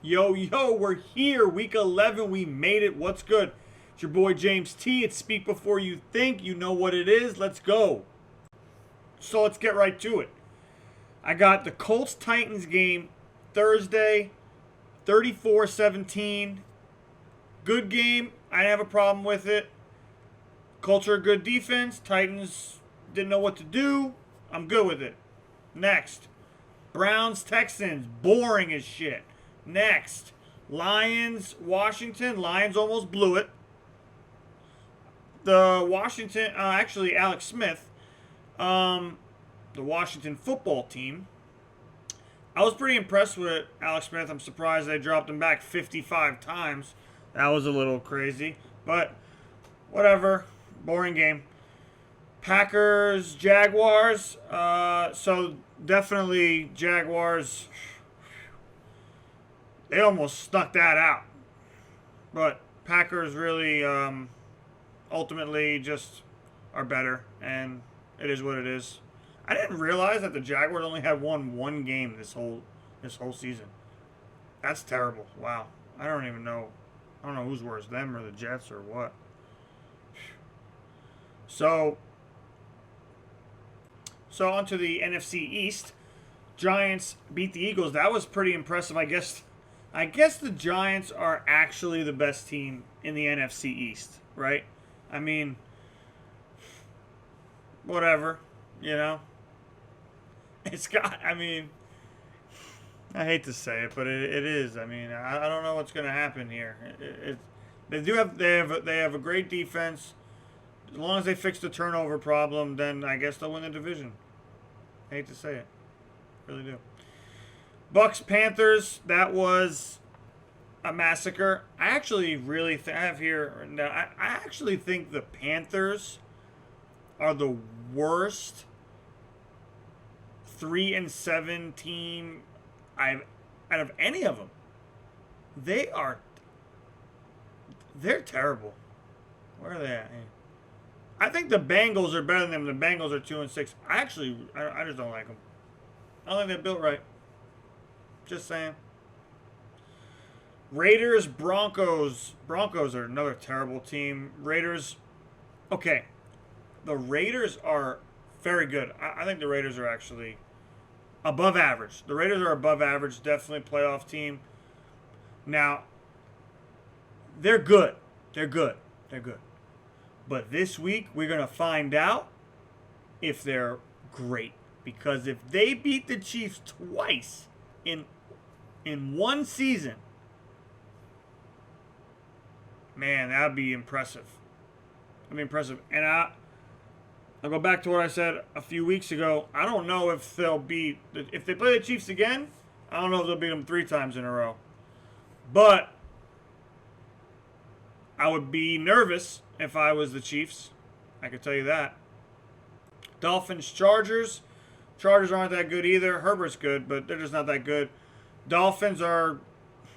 Yo, yo, we're here. Week 11. We made it. What's good? It's your boy James T. It's Speak Before You Think. You know what it is. Let's go. So let's get right to it. I got the Colts-Titans game Thursday, 34-17. Good game. I didn't have a problem with it. Colts are a good defense. Titans didn't know what to do. I'm good with it. Next. Browns-Texans. Boring as shit. Next, Lions-Washington. Lions almost blew it. The Washington, actually Alex Smith, the Washington football team. I was pretty impressed with Alex Smith. I'm surprised they dropped him back 55 times. That was a little crazy, but whatever. Boring game. Packers-Jaguars. So definitely Jaguars. They almost stuck that out. But Packers really ultimately just are better, and it is what it is. I didn't realize that the Jaguars only had won one game this whole season. That's terrible. Wow. I don't even know. I don't know who's worse, them or the Jets or what. So on to the NFC East. Giants beat the Eagles. That was pretty impressive, I guess. I guess the Giants are actually the best team in the NFC East, right? I mean, whatever, you know. It's got, I mean, I hate to say it, but it is. I mean, I don't know what's going to happen here. They have a great defense. As long as they fix the turnover problem, then I guess they'll win the division. I hate to say it, really do. Bucks Panthers, that was a massacre. I actually really think I have here now. I actually think the Panthers are the worst 3-7 team I've out of any of them. They're terrible. Where are they at? I think the Bengals are better than them. The Bengals are 2-6. I just don't like them. I don't think they're built right. Just saying. Raiders, Broncos. Broncos are another terrible team. Raiders, okay. The Raiders are very good. I think the Raiders are actually above average. The Raiders are above average. Definitely playoff team. Now, they're good. They're good. They're good. But this week, we're going to find out if they're great. Because if they beat the Chiefs twice in one season, man, that would be impressive. That'd be impressive. And I'll go back to what I said a few weeks ago. I don't know if if they play the Chiefs again, I don't know if they'll beat them 3 times in a row. But I would be nervous if I was the Chiefs. I can tell you that. Dolphins, Chargers. Chargers aren't that good either. Herbert's good, but they're just not that good. Dolphins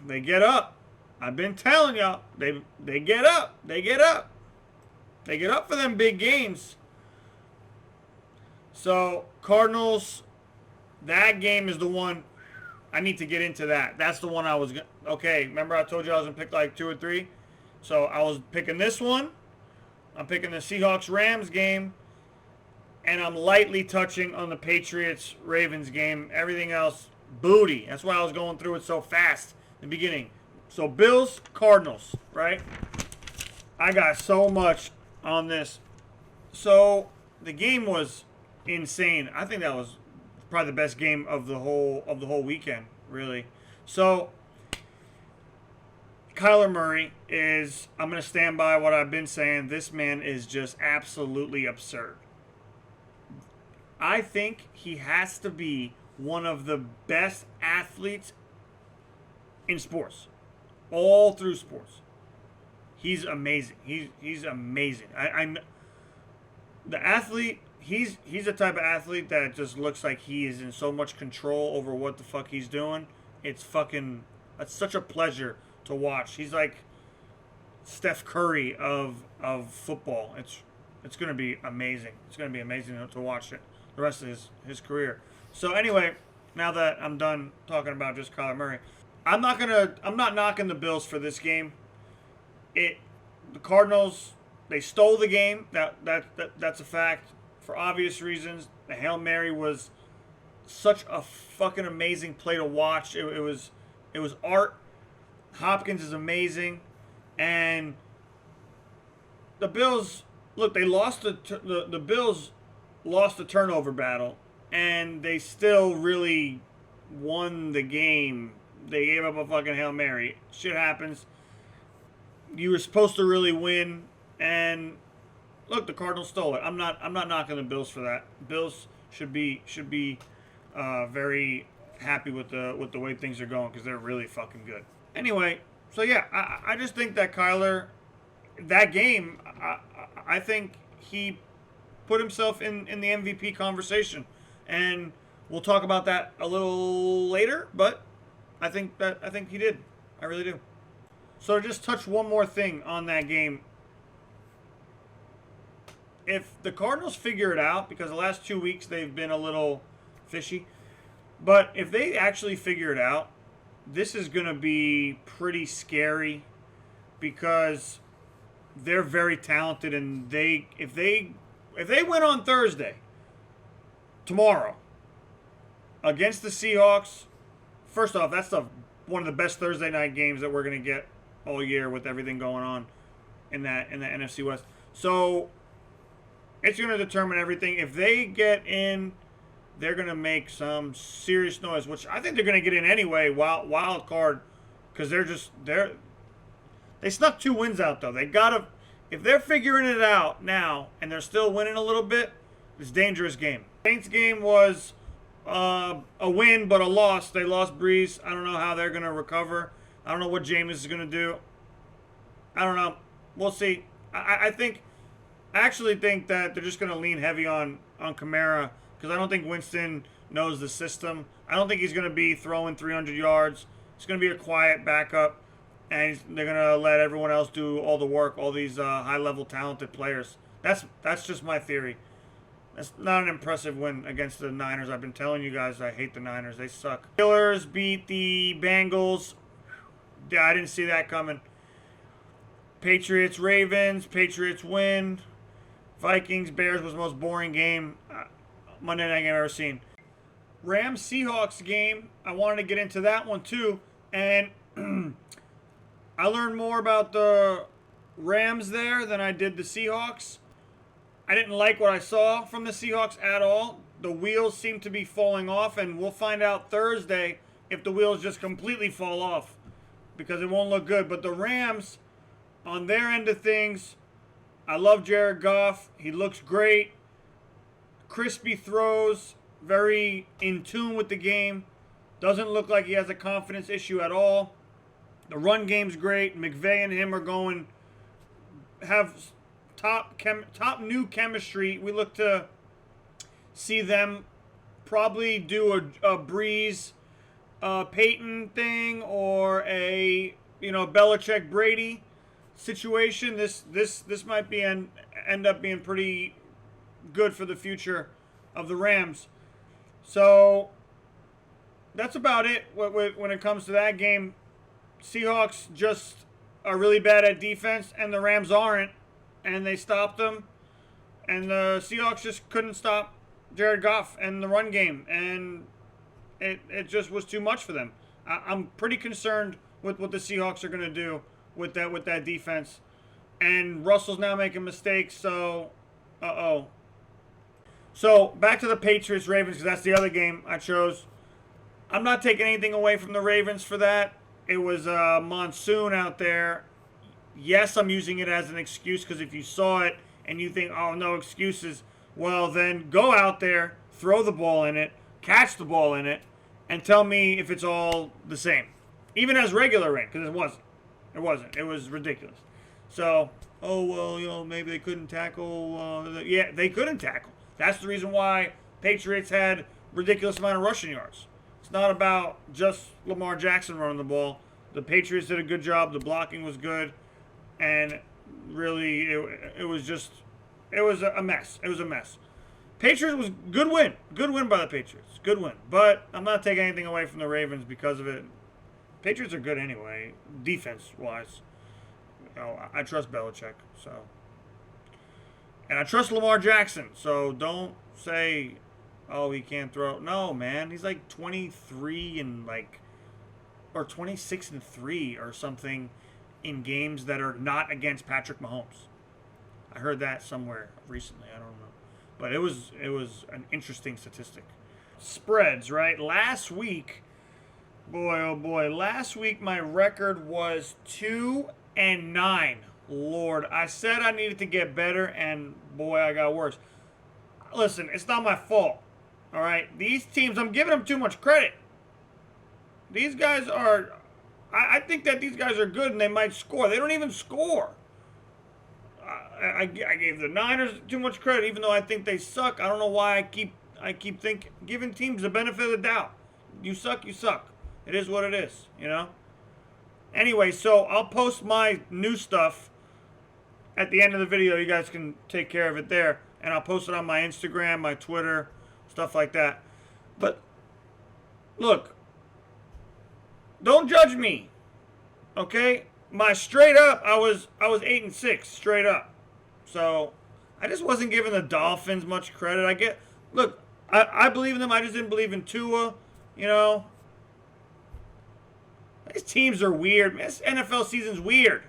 they get up. I've been telling y'all, they get up. They get up. They get up for them big games. So, Cardinals, that game is the one I need to get into that. That's the one okay, remember I told you I was going to pick like 2 or 3? So, I was picking this one. I'm picking the Seahawks-Rams game. And I'm lightly touching on the Patriots-Ravens game. Everything else, booty. That's why I was going through it so fast in the beginning. So, Bills, Cardinals, right? I got so much on this. So, the game was insane. I think that was probably the best game of the whole weekend, really. So, Kyler Murray is, I'm going to stand by what I've been saying. This man is just absolutely absurd. I think he has to be one of the best athletes in sports. All through sports. He's amazing. He's amazing. The athlete, he's the type of athlete that just looks like he is in so much control over what the fuck he's doing. It's such a pleasure to watch. He's like Steph Curry of football. It's going to be amazing. It's going to be amazing to watch it the rest of his career. So anyway, now that I'm done talking about just Kyler Murray, I'm not knocking the Bills for this game. The Cardinals, they stole the game. That's a fact for obvious reasons. The Hail Mary was such a fucking amazing play to watch. It was art. Hopkins is amazing, and the Bills, look, they lost the Bills lost the turnover battle, and they still really won the game. They gave up a fucking Hail Mary. Shit happens. You were supposed to really win, and look, the Cardinals stole it. I'm not knocking the Bills for that. Bills should be very happy with the way things are going because they're really fucking good. Anyway, so yeah, I just think that Kyler, that game, I think he put himself in the MVP conversation, and we'll talk about that a little later. But I think he did. I really do. So to just touch one more thing on that game. If the Cardinals figure it out, because the last 2 weeks they've been a little fishy, but if they actually figure it out, this is going to be pretty scary because they're very talented, and if they win on Thursday, tomorrow, against the Seahawks, first off, that's one of the best Thursday night games that we're going to get all year with everything going on in the NFC West. So it's going to determine everything. If they get in, they're going to make some serious noise, which I think they're going to get in anyway, wild card, because they snuck 2 wins out, though. They got to, if they're figuring it out now and they're still winning a little bit, it's a dangerous game. Saints game was a win, but a loss. They lost Breeze. I don't know how they're going to recover. I don't know what Jameis is going to do. I don't know. We'll see. I actually think that they're just going to lean heavy on Kamara, because I don't think Winston knows the system. I don't think he's going to be throwing 300 yards. It's going to be a quiet backup, and they're going to let everyone else do all the work, all these high-level talented players. That's just my theory. That's not an impressive win against the Niners. I've been telling you guys I hate the Niners. They suck. Steelers beat the Bengals. Yeah, I didn't see that coming. Patriots, Ravens. Patriots win. Vikings, Bears was the most boring game, Monday night game I've ever seen. Rams, Seahawks game. I wanted to get into that one too. And I learned more about the Rams there than I did the Seahawks. I didn't like what I saw from the Seahawks at all. The wheels seem to be falling off, and we'll find out Thursday if the wheels just completely fall off, because it won't look good. But the Rams, on their end of things, I love Jared Goff. He looks great. Crispy throws, very in tune with the game. Doesn't look like he has a confidence issue at all. The run game's great. McVay and him are have top new chemistry. We look to see them probably do a Breeze Peyton thing, or a Belichick Brady situation. This might be end up being pretty good for the future of the Rams. So that's about it when it comes to that game. Seahawks just are really bad at defense, and the Rams aren't, and they stopped them. And the Seahawks just couldn't stop Jared Goff and the run game, and it just was too much for them. I'm pretty concerned with what the Seahawks are going to do with that defense. And Russell's now making mistakes, so So back to the Patriots Ravens, because that's the other game I chose. I'm not taking anything away from the Ravens for that. It was a monsoon out there. Yes, I'm using it as an excuse, because if you saw it and you think, oh, no excuses, well, then go out there, throw the ball in it, catch the ball in it, and tell me if it's all the same. Even as regular rain, because it wasn't. It wasn't. It was ridiculous. So, maybe they couldn't tackle. Yeah, they couldn't tackle. That's the reason why Patriots had ridiculous amount of rushing yards. It's not about just Lamar Jackson running the ball. The Patriots did a good job. The blocking was good. And really, it was a mess. It was a mess. Patriots was good win. Good win by the Patriots. Good win. But I'm not taking anything away from the Ravens because of it. Patriots are good anyway, defense-wise. You know, I trust Belichick, so. And I trust Lamar Jackson, so don't say, oh, he can't throw. No, man, he's like 23 and like, or 26 and 3 or something in games that are not against Patrick Mahomes. I heard that somewhere recently. I don't know, but it was an interesting statistic. Spreads, right? Last week, boy, oh boy, last week my record was 2-9. Lord, I said I needed to get better, and boy, I got worse. Listen, it's not my fault. All right, these teams, I'm giving them too much credit. These guys are, I think that these guys are good and they might score. They don't even score. I gave the Niners too much credit, even though I think they suck. I don't know why I keep giving teams the benefit of the doubt. You suck, you suck. It is what it is, you know. Anyway, so I'll post my new stuff at the end of the video. You guys can take care of it there, and I'll post it on my Instagram, my Twitter, stuff like that. But look, don't judge me, okay? My straight up, I was 8-6 straight up. So I just wasn't giving the Dolphins much credit. Look, I believe in them. I just didn't believe in Tua, you know. These teams are weird. This NFL season's weird.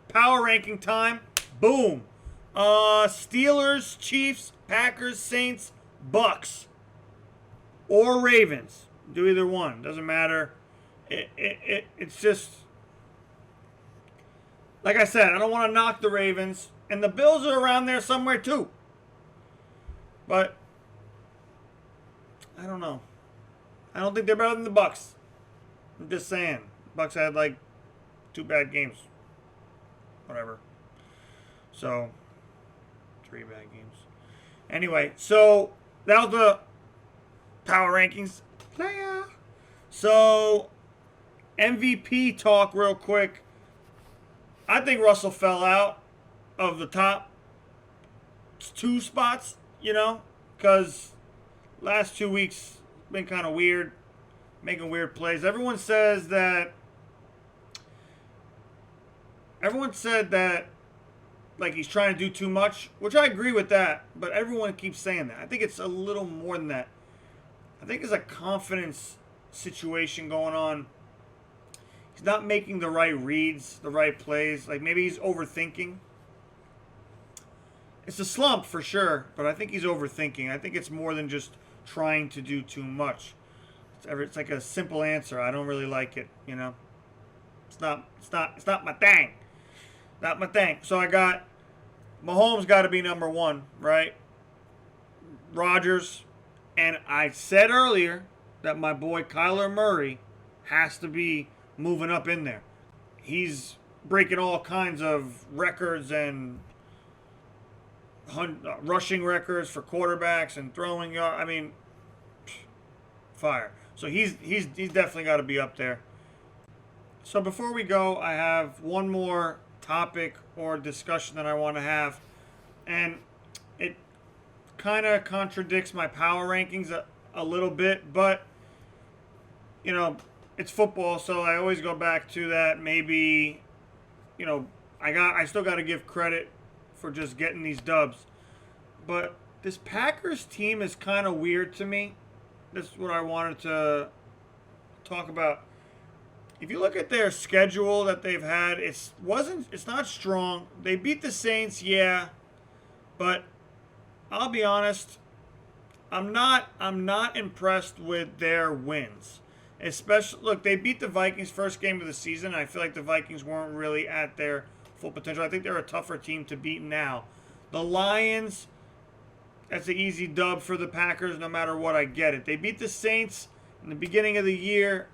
Power ranking time. Boom. Steelers, Chiefs, Packers, Saints, Bucks, or Ravens. Do either one. Doesn't matter. It's just, like I said, I don't want to knock the Ravens. And the Bills are around there somewhere too. But I don't know. I don't think they're better than the Bucks. I'm just saying. Bucks had like 2 bad games. Whatever. So 3 bad games. Anyway, so that was the power rankings. Player. So MVP talk real quick. I think Russell fell out of the top 2 spots, you know, because last 2 weeks been kind of weird, making weird plays. Everyone said that like he's trying to do too much, which I agree with that, but everyone keeps saying that. I think it's a little more than that. I think it's a confidence situation going on. He's not making the right reads, the right plays. Like maybe he's overthinking. It's a slump for sure, but I think he's overthinking. I think it's more than just trying to do too much. It's like a simple answer. I don't really like it, you know. It's not my thing. Not my thing. So I got Mahomes got to be number 1, right? Rodgers, and I said earlier that my boy Kyler Murray has to be moving up in there. He's breaking all kinds of records and rushing records for quarterbacks and throwing. I mean, fire. So he's definitely got to be up there. So before we go, I have one more topic or discussion that I want to have, and it kind of contradicts my power rankings a little bit, but you know, it's football, so I always go back to that. Maybe, you know, I still got to give credit for just getting these dubs, but this Packers team is kind of weird to me. This is what I wanted to talk about. If you look at their schedule that they've had, it's not strong. They beat the Saints, yeah, but I'll be honest, I'm not impressed with their wins. Especially, look, they beat the Vikings first game of the season. I feel like the Vikings weren't really at their full potential. I think they're a tougher team to beat now. The Lions, that's an easy dub for the Packers no matter what. I get it. They beat the Saints in the beginning of the year.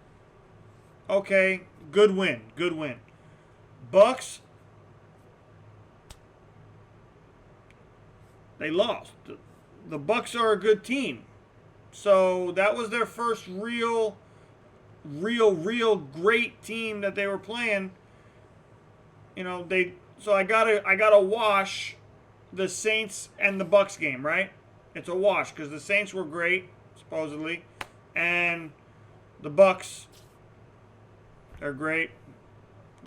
Okay, good win. Good win. Bucks, they lost. The Bucks are a good team. So that was their first real great team that they were playing. You know, so I gotta wash the Saints and the Bucks game, right? It's a wash because the Saints were great, supposedly, and the Bucks They're great.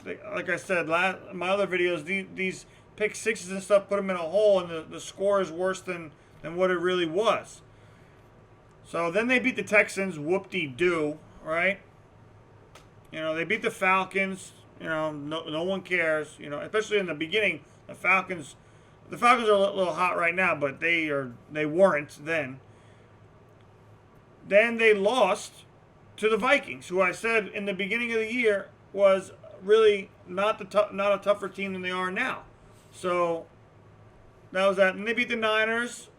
Like I said, my other videos, these pick sixes and stuff put them in a hole, and the score is worse than what it really was. So then they beat the Texans, whoop-de-doo, right? You know, they beat the Falcons. You know, no one cares. You know, especially in the beginning, the Falcons are a little hot right now, but they weren't then. Then they lost to the Vikings, who I said in the beginning of the year was really not a tougher team than they are now. So that was that. And they beat the Niners,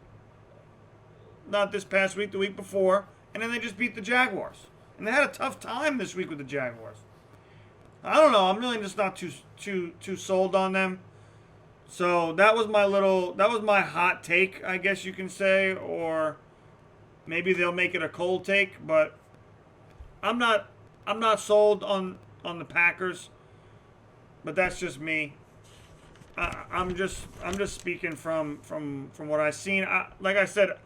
not this past week, the week before, and then they just beat the Jaguars. And they had a tough time this week with the Jaguars. I don't know. I'm really just not too sold on them. So that was my hot take, I guess you can say, or maybe they'll make it a cold take, but I'm not sold on the Packers. But that's just me. I'm just speaking from what I've seen. Like I said,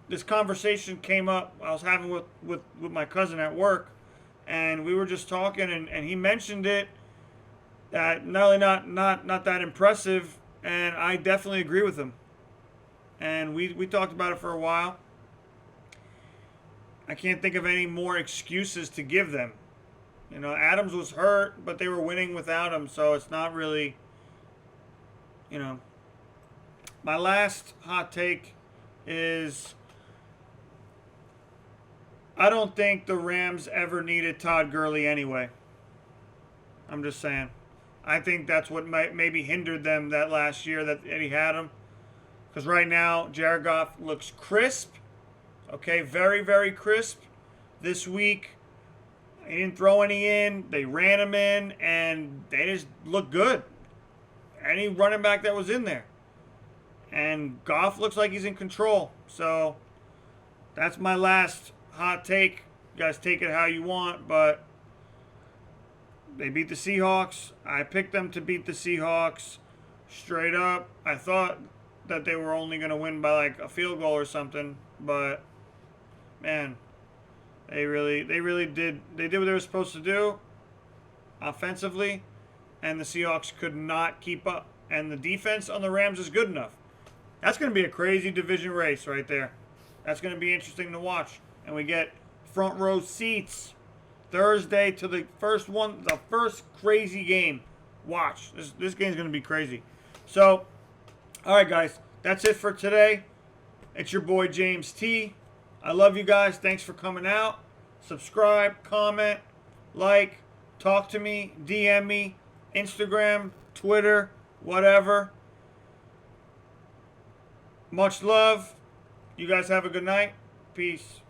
this conversation came up. I was having with my cousin at work, and we were just talking, and he mentioned it. That not that impressive, and I definitely agree with him. And we talked about it for a while. I can't think of any more excuses to give them. You know, Adams was hurt, but they were winning without him, so it's not really, you know. My last hot take is I don't think the Rams ever needed Todd Gurley anyway. I'm just saying. I think that's what maybe hindered them that last year that Eddie had him. Because right now, Jared Goff looks crisp. Okay, very, very crisp. This week, he didn't throw any in. They ran him in, and they just look good. Any running back that was in there. And Goff looks like he's in control. So, that's my last hot take. You guys take it how you want, but they beat the Seahawks. I picked them to beat the Seahawks straight up. I thought that they were only going to win by like a field goal or something, but man, they really did. They did what they were supposed to do offensively, and the Seahawks could not keep up. And the defense on the Rams is good enough. That's going to be a crazy division race right there. That's going to be interesting to watch. And we get front row seats Thursday to the first crazy game. Watch. This game's going to be crazy. So, all right, guys. That's it for today. It's your boy, James T. I love you guys. Thanks for coming out. Subscribe, comment, like, talk to me, DM me, Instagram, Twitter, whatever. Much love. You guys have a good night. Peace.